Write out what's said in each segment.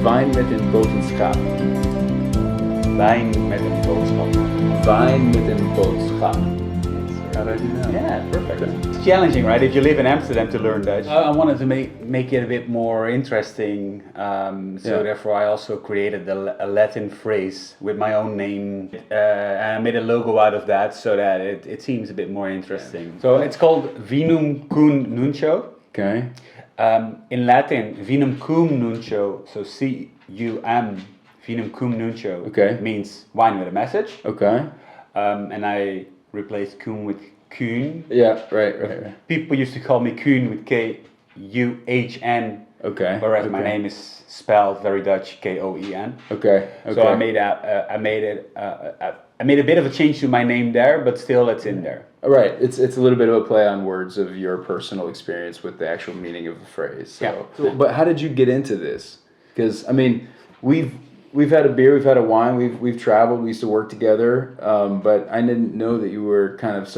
Wijn met een boodschap. Wijn met een boodschap. Wijn met een boodschap. How do I do that? Yeah, perfect. It's challenging, right? If you live in Amsterdam to learn Dutch. I wanted to make it a bit more interesting, so therefore I also created a Latin phrase with my own name, and I made a logo out of that so that it seems a bit more interesting. Yeah. So it's called Vinum Cum Nuncio. Okay. In Latin, Vinum Cum Nuncio, so C-U-M, Vinum Cum Nuncio, means wine with a message. Okay. And I replaced Koen with Koen. Yeah, right. People used to call me Koen with K-U-H-N. Okay. Whereas my name is spelled very Dutch, K-O-E-N. Okay. So I made a bit of a change to my name there, but still it's in there. Right. It's a little bit of a play on words of your personal experience with the actual meaning of the phrase. So, but how did you get into this? Because I mean, we've had a beer, we've had a wine, we've traveled, we used to work together, but I didn't know that you were kind of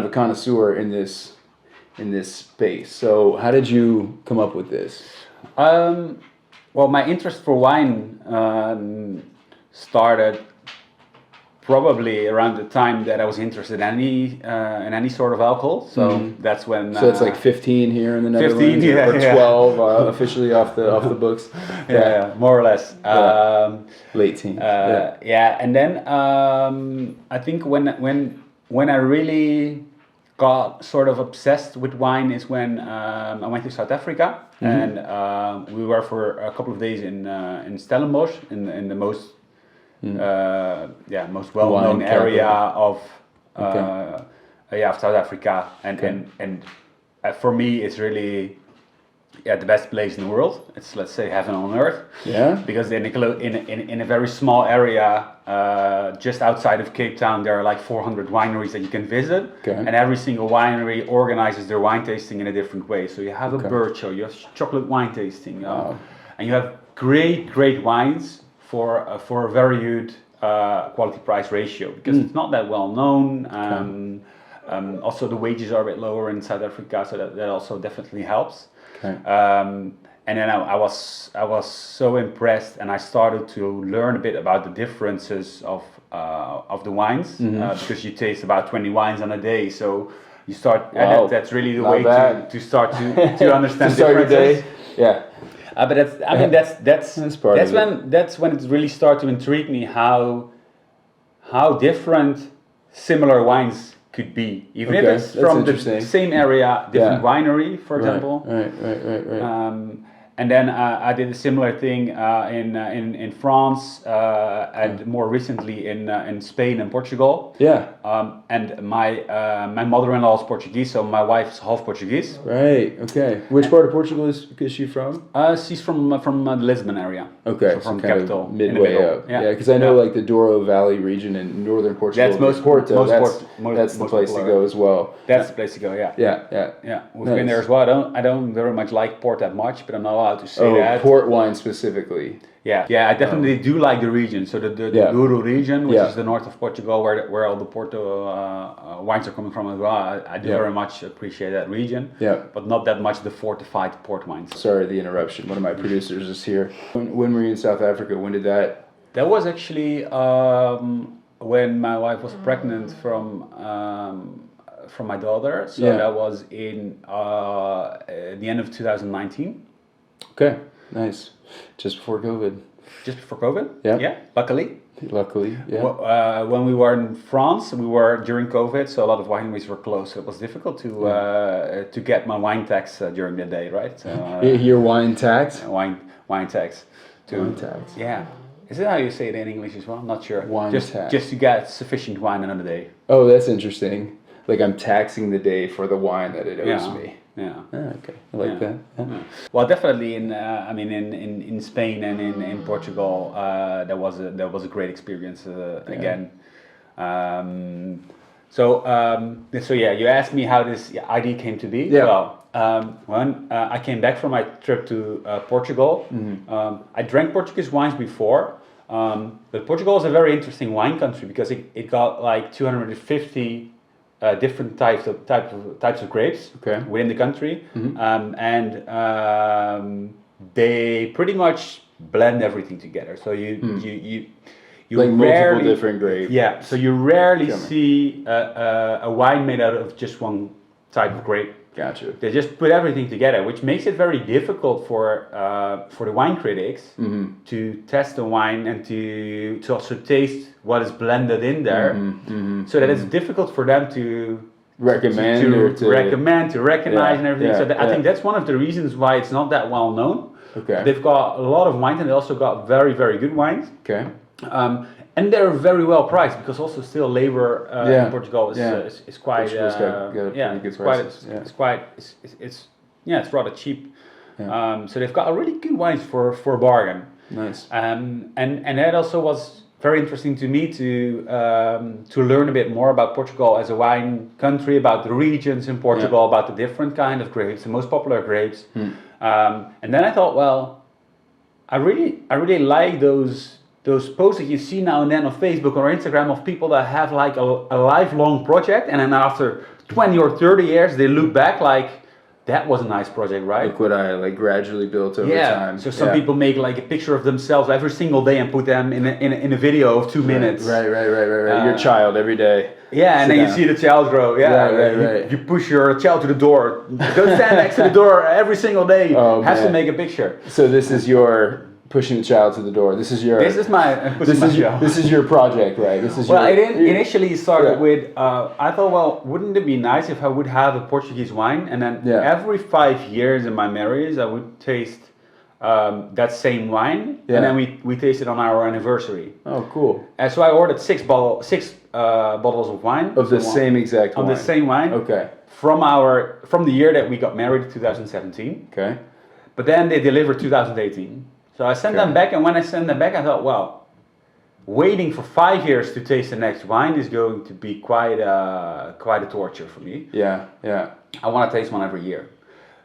a connoisseur in this space. So how did you come up with this? Well, my interest for wine started probably around the time that I was interested in any sort of alcohol. So that's when. So it's like 15 here in the Netherlands, 15, or 12 officially off the books. Yeah, more or less. Late teens. And then I think when I really got sort of obsessed with wine is when I went to South Africa, and we were for a couple of days in Stellenbosch, in the most most well-known area of South Africa, and for me it's really the best place in the world. It's, let's say, heaven on earth. Yeah. Because in a very small area, just outside of Cape Town, there are like 400 wineries that you can visit, and every single winery organizes their wine tasting in a different way. So you have a bird show, you have chocolate wine tasting, and you have great wines for a very good quality price ratio, because it's not that well known. Also the wages are a bit lower in South Africa, so that also definitely helps. And then I was so impressed, and I started to learn a bit about the differences of the wines, because you taste about 20 wines on a day, so you start. That's really the way to start to understand differences. But that's when it really started to intrigue me how different similar wines could be, even if it's from the same area, different winery, for example. Right. And then I did a similar thing in France, and more recently in Spain and Portugal. And my mother-in-law is Portuguese, so my wife is half Portuguese. Right. Okay. Which part of Portugal is she from? She's from the Lisbon area. Okay. So from the capital, midway up. Yeah. Because I know like the Douro Valley region in northern Portugal. That's most Porto. That's the most place to go as well. That's the place to go. Yeah. We've been there as well. I don't very much like port that much, but I'm not allowed to say that. Port wine specifically. Yeah, I definitely do like the region. So the Douro region, which is the north of Portugal, where all the Porto wines are coming from as well. I do very much appreciate that region. But not that much the fortified port wines. Sorry, the interruption. One of my producers is here. When were you in South Africa? When did that? That was actually when my wife was pregnant from my daughter. So that was in the end of 2019. Okay, nice. Just before COVID. Just before COVID? Yeah, luckily. Luckily, yeah. When we were in France, we were during COVID, so a lot of wineries were closed. So it was difficult to get my wine tax during the day, right? So, your wine tax? Wine tax. Wine tax. Yeah. Is that how you say it in English as well? I'm not sure. Wine tax. Just to get sufficient wine another day. Oh, that's interesting. Like I'm taxing the day for the wine that it owes me. Yeah. Okay. I like that. Yeah. Yeah. Well, definitely in Spain and in Portugal, that was a great experience again. So you asked me how this idea came to be. Yeah. Well, when I came back from my trip to Portugal, I drank Portuguese wines before, but Portugal is a very interesting wine country because it got like 250 different types of grapes within the country, and they pretty much blend everything together. So you like rarely, multiple different grapes. Yeah, so you rarely see a wine made out of just one type of grape. Gotcha. They just put everything together, which makes it very difficult for the wine critics to test the wine and to also taste what is blended in there. So that it's difficult for them to recommend, to recognize and everything. So I think that's one of the reasons why it's not that well known. Okay. They've got a lot of wines and they also got very, very good wines. Okay. And they're very well priced because also still labor in Portugal is quite it's rather cheap. So they've got a really good wines for a bargain. Nice. And that also was very interesting to me to learn a bit more about Portugal as a wine country, about the regions in Portugal, about the different kind of grapes, the most popular grapes. And then I thought, well, I really like those posts that you see now and then on Facebook or Instagram of people that have like a lifelong project, and then after 20 or 30 years they look back like, that was a nice project, right? Look what I like gradually built over time. So some people make like a picture of themselves every single day and put them in a video of 2 minutes. Right. Your child every day. Yeah, and then you see the child grow. Yeah, right. You push your child to the door. Don't stand next to the door every single day. Has to make a picture. So this is your pushing the child to the door. This is your project, right? Initially started with I thought, well, wouldn't it be nice if I would have a Portuguese wine, and then every 5 years in my marriages I would taste that same wine, and then we taste it on our anniversary. Oh, cool! And so I ordered six bottles of wine of the same exact wine. Of the same wine. Okay. From the year that we got married, 2017. Okay. But then they delivered 2018. So I sent them back, and when I sent them back, I thought, well, waiting for 5 years to taste the next wine is going to be quite a torture for me. Yeah. I want to taste one every year.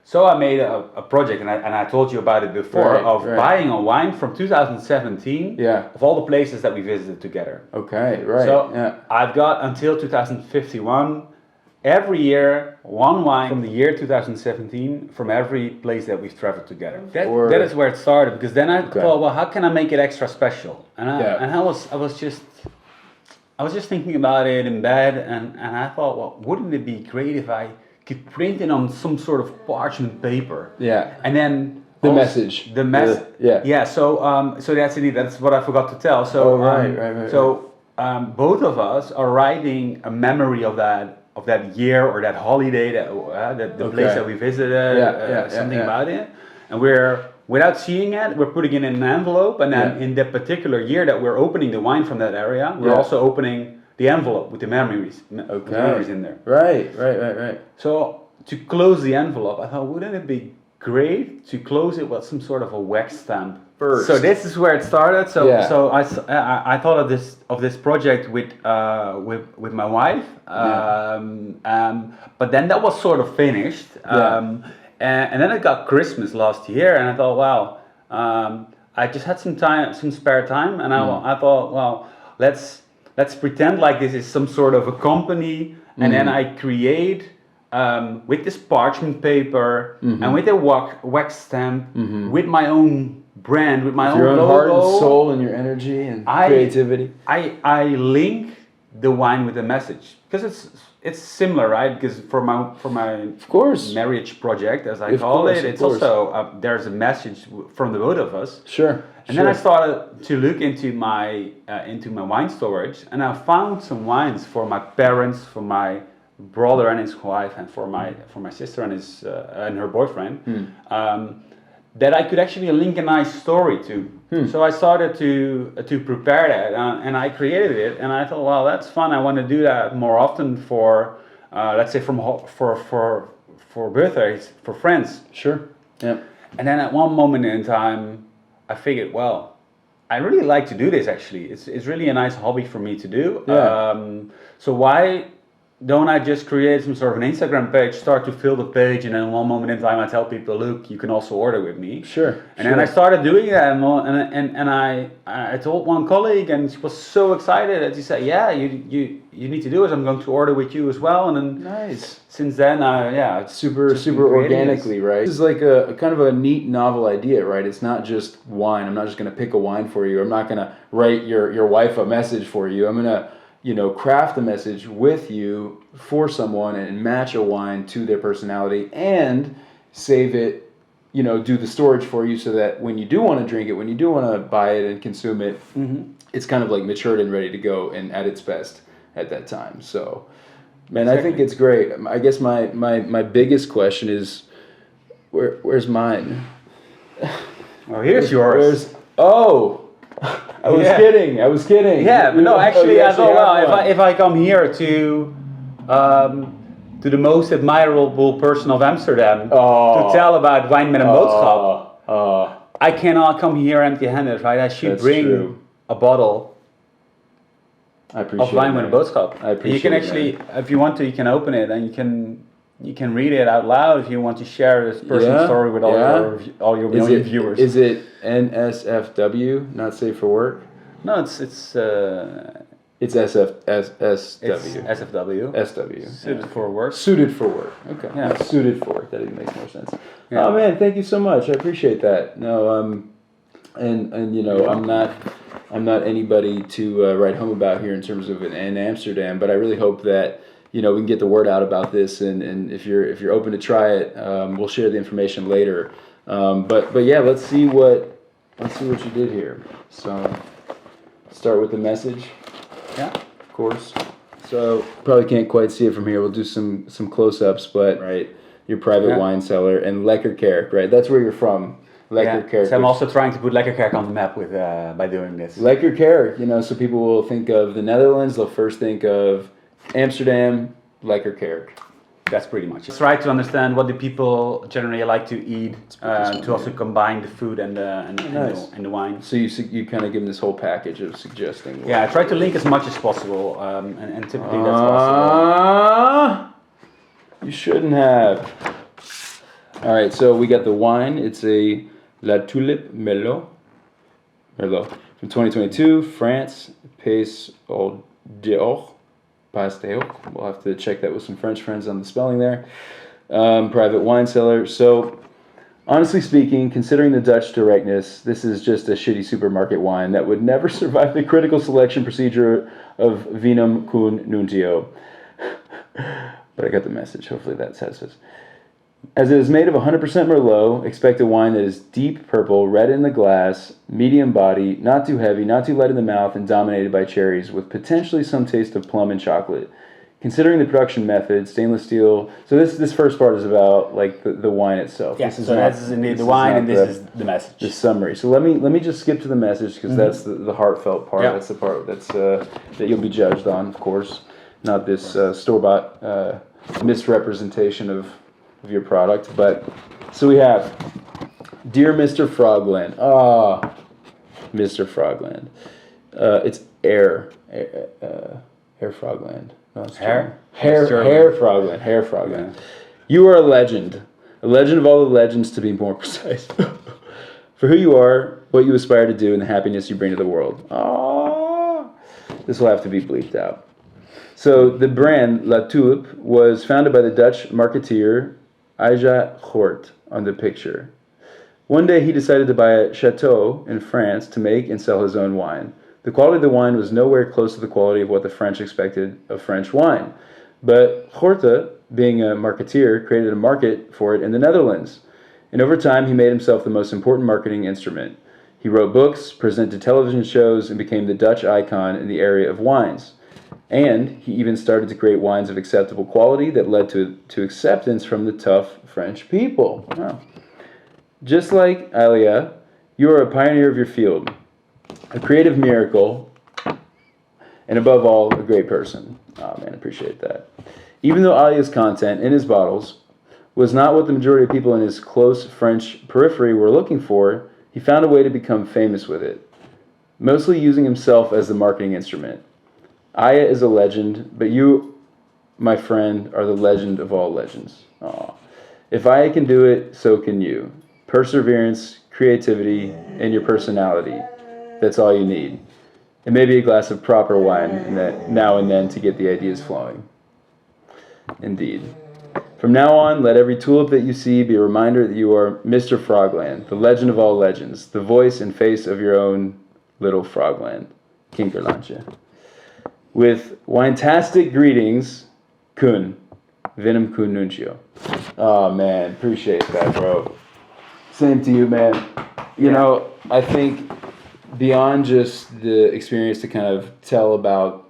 So I made a project, and I told you about it before, buying a wine from 2017 of all the places that we visited together. Okay, right. So I've got until 2051. Every year, one wine from the year 2017 from every place that we've traveled together. That is where it started, because then I thought, well, how can I make it extra special? And I was just thinking about it in bed, and I thought, well, wouldn't it be great if I could print it on some sort of parchment paper? Yeah. And then the message. So that's what I forgot to tell. So right. So both of us are writing a memory of that year or that holiday, the place that we visited, something about it, and we're, without seeing it, we're putting it in an envelope, and then in that particular year that we're opening the wine from that area, we're also opening the envelope with the memories in there. Right. So to close the envelope, I thought, wouldn't it be great to close it with some sort of a wax stamp first? So this is where it started. So I thought of this project with my wife, but then that was sort of finished, and then it got Christmas last year, and I thought, wow, I just had some spare time, and I thought, well, let's pretend like this is some sort of a company, and then I create. With this parchment paper and with a wax stamp, with my own brand, with my own logo, heart and soul and your energy and creativity. I link the wine with a message, because it's similar, right? Because for my of course marriage project, as I call it, it's also there's a message from the both of us. Sure. And then I started to look into my wine storage, and I found some wines for my parents, for my brother and his wife, and for my sister and his and her boyfriend, that I could actually link a nice story to. So I started to prepare that, and I created it, and I thought, wow, that's fun. I want to do that more often for, let's say, for birthdays, for friends. Sure. Yeah. And then at one moment in time, I figured, well, I really like to do this. Actually, it's really a nice hobby for me to do. Yeah. So why don't I just create some sort of an Instagram page, start to fill the page, and then one moment in time I tell people, look, you can also order with me. Sure. And then I started doing that, and I told one colleague, and she was so excited that she said, yeah, you need to do it. I'm going to order with you as well. And then nice. Since then, it's super organically, right? This is like a kind of a neat, novel idea, right? It's not just wine. I'm not just going to pick a wine for you. I'm not going to write your wife a message for you. I'm going to craft a message with you for someone and match a wine to their personality and save it, do the storage for you so that when you do want to drink it, when you do want to buy it and consume it, it's kind of like matured and ready to go and at its best at that time. So, man, exactly. I think it's great. I guess my biggest question is, where's mine? Well, here's yours. I was kidding. Yeah, but no, actually, I thought, well, if I come here to the most admirable person of Amsterdam to tell about WijnMetEenBoodschap, I cannot come here empty-handed, right? I should bring a bottle of WijnMetEenBoodschap. I appreciate it. You can actually, if you want to, you can open it and you can read it out loud if you want to share this person's story with all your million viewers. Is it NSFW, not safe for work? No, it's SFW. It's SFW. SW. Suited for work. Suited for work. Okay. Yeah. Suited for work. That even makes more sense. Yeah. Oh man, thank you so much. I appreciate that. No, and I'm not anybody to write home about here in terms of in Amsterdam, but I really hope that we can get the word out about this, and if you're open to try it, we'll share the information later. But yeah, let's see what you did here. So start with the message. Yeah, of course. So probably can't quite see it from here. We'll do some close-ups, but right, your private wine cellar and Lekkerkerk, right? That's where you're from. Lekkerkerk. So I'm also trying to put Lekkerkerkonthemap with by doing this. Lekkerkerk, so people will think of the Netherlands. They'll first think of Amsterdam, Lekkerkerk. That's pretty much it. Try to understand what the people generally like to eat, to also combine the food and the wine. So you kind of give them this whole package of suggesting. Yeah, I try to link as much as possible, and typically that's possible. You shouldn't have. All right, so we got the wine. It's a La Tulipe Merlot from 2022, France, Pays d'Or. Pastel. We'll have to check that with some French friends on the spelling there. Private wine cellar. So, honestly speaking, considering the Dutch directness, this is just a shitty supermarket wine that would never survive the critical selection procedure of vinum cun nuntio. But I got the message. Hopefully that satisfies. As it is made of 100% Merlot, expect a wine that is deep purple, red in the glass, medium body, not too heavy, not too light in the mouth, and dominated by cherries, with potentially some taste of plum and chocolate. Considering the production method, stainless steel. So this first part is about like the wine itself. Yeah, this is indeed the wine, and this is the message. The summary. So let me just skip to the message because that's the heartfelt part. Yeah. That's the part that's that you'll be judged on, of course, not this store-bought misrepresentation of your product. But so we have Dear Mr. Frogland. Mr. Frogland. It's Air Frogland. No, Hair Frogland. Hair Frogland. Yeah. You are a legend of all the legends, to be more precise. For who you are, what you aspire to do, and the happiness you bring to the world. This will have to be bleeped out. So the brand La Tulipe was founded by the Dutch marketeer Aja Hort on the picture. One day he decided to buy a chateau in France to make and sell his own wine. The quality of the wine was nowhere close to the quality of what the French expected of French wine. But Koen, being a marketeer, created a market for it in the Netherlands. And over time, he made himself the most important marketing instrument. He wrote books, presented television shows, and became the Dutch icon in the area of wines. And he even started to create wines of acceptable quality that led to acceptance from the tough French people. Wow. Just like Alia, you are a pioneer of your field, a creative miracle, and above all, a great person. Oh man, appreciate that. Even though Alia's content in his bottles was not what the majority of people in his close French periphery were looking for, he found a way to become famous with it, mostly using himself as the marketing instrument. Aya is a legend, but you, my friend, are the legend of all legends. Aww. If Aya can do it, so can you. Perseverance, creativity, and your personality. That's all you need. And maybe a glass of proper wine now and then to get the ideas flowing. Indeed. From now on, let every tulip that you see be a reminder that you are Mr. Frogland, the legend of all legends, the voice and face of your own little Frogland. Kinkerlandje. With wine-tastic greetings, Koen. Vinum Koen Nuncio. Oh man, appreciate that, bro. Same to you, man. You know, I think beyond just the experience to kind of tell about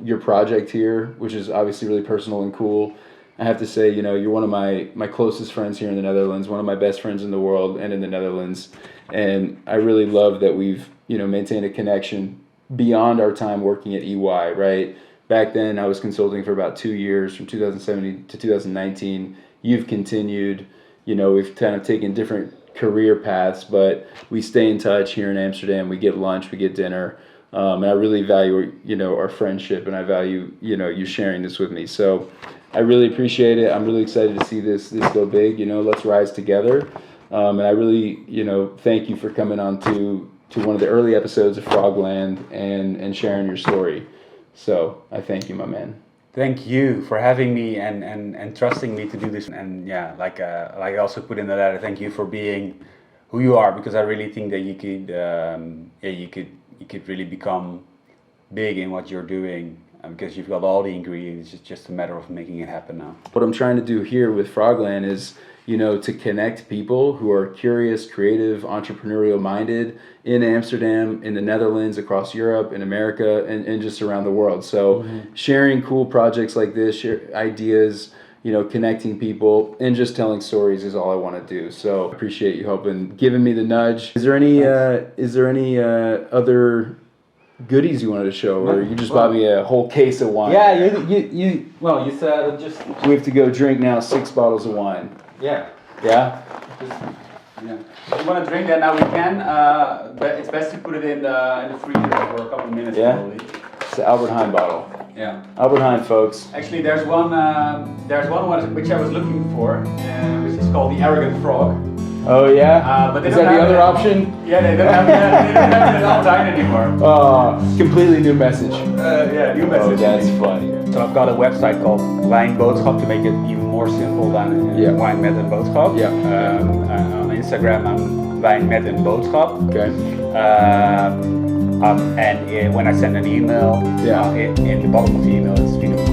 your project here, which is obviously really personal and cool, I have to say, you know, you're one of my closest friends here in the Netherlands, one of my best friends in the world and in the Netherlands. And I really love that we've, you know, maintained a connection beyond our time working at EY, right? Back then, I was consulting for about 2 years, from 2017 to 2019. You've continued, you know, we've kind of taken different career paths, but we stay in touch here in Amsterdam. We get lunch, we get dinner. And I really value, you know, our friendship, and I value, you know, you sharing this with me. So I really appreciate it. I'm really excited to see this go big. You know, let's rise together. And I really, you know, thank you for coming on to one of the early episodes of Frogland and sharing your story. So I thank you, my man. Thank you for having me and trusting me to do this. And yeah, like I also put in the letter, thank you for being who you are, because I really think that you could really become big in what you're doing, because you've got all the ingredients. It's just a matter of making it happen now. What I'm trying to do here with Frogland is, you know, to connect people who are curious, creative, entrepreneurial minded in Amsterdam, in the Netherlands, across Europe, in America, and just around the world. So sharing cool projects like this, share ideas, you know, connecting people, and just telling stories is all I want to do. So I appreciate you helping, giving me the nudge. Is there any other goodies you wanted to show, or you just bought me a whole case of wine? Yeah, you said just. We have to go drink now 6 bottles of wine. Yeah. Yeah? If you want to drink that now, we can, but it's best to put it in the freezer for a couple of minutes. Yeah? Probably. It's the Albert Heijn bottle. Yeah. Albert Heijn, folks. Actually, there's one which I was looking for, which is called the Arrogant Frog. Oh yeah? But is that the other option? Yeah, they don't have it in Albert Heijn anymore. Oh, completely new message. New message. Oh, that's funny. So I've got a website called WijnBoodschap to make it even more simple than WijnMetEenBoodschap. On Instagram, I'm WijnMetEenBoodschap. Okay. And when I send an email, in the bottom of the email, it's Vinum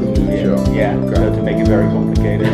Koen Nuncio. Yeah. Okay. So to make it very complicated.